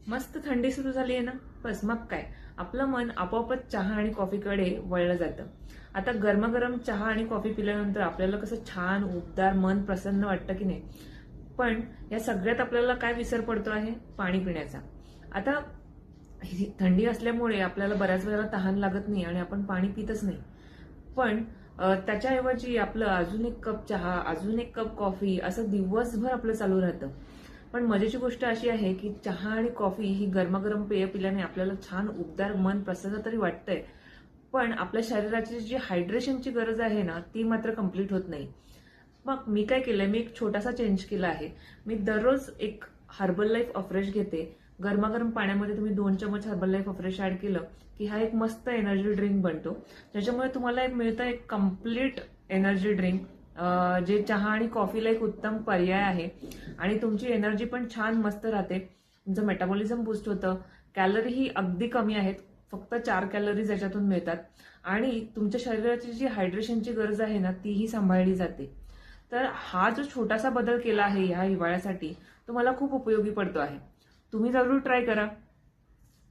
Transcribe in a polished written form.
मस्त थंडी सुरू झाली आहे ना, बस मग काय, आपलं मन आपोआपच चहा आणि कॉफीकडे वळलं जातं. आता गरमागरम चहा आणि कॉफी पिल्यानंतर आपल्याला कसं छान उबदार मन प्रसन्न वाटतं की नाही. पण या सगळ्यात आपल्याला काय विसर पडतो आहे, पाणी पिण्याचा. आता ही थंडी असल्यामुळे आपल्याला बऱ्याच वेळेला तहान लागत नाही आणि आपण पाणी पितच नाही. पण त्याच्याऐवजी आपलं अजून एक कप चहा, अजून एक कप कॉफी असं दिवसभर आपलं चालू राहतं. पण मजेची गोष्ट अशी आहे की चहा आणि कॉफी ही गरमागरम पेय पिल्याने आपल्याला छान उबदार मन प्रसन्न तरी वाटतंय, पण आपल्या शरीराची जी हायड्रेशनची गरज आहे ना, ती मात्र कंप्लीट होत नाही. मग मी काय केलंय, मी एक छोटासा चेंज केला आहे. मी दररोज एक हर्बल लाईफ अफ्रेश घेते. गरमागरम पाण्यामध्ये तुम्ही 2 चमच हर्बल लाईफ अफ्रेश ऍड केलं की हा एक मस्त एनर्जी ड्रिंक बनतो. त्याच्यामुळे तुम्हाला एक मिळतं एक कम्प्लीट एनर्जी ड्रिंक, जे चहा आणि कॉफीला एक उत्तम पर्याय आहे. आणि तुमची एनर्जी पण छान मस्त राहते. तुमचं मेटाबॉलिझम बूस्ट होतं. कॅलरीही अगदी कमी आहेत, फक्त 4 कॅलरीज याच्यातून मिळतात. आणि तुमच्या शरीराची जी हायड्रेशनची गरज आहे ना, तीही सांभाळली जाते. तर हा जो छोटासा बदल केला आहे ह्या हिवाळ्यासाठी, तो मला खूप उपयोगी पडतो आहे. तुम्ही जरूर ट्राय करा.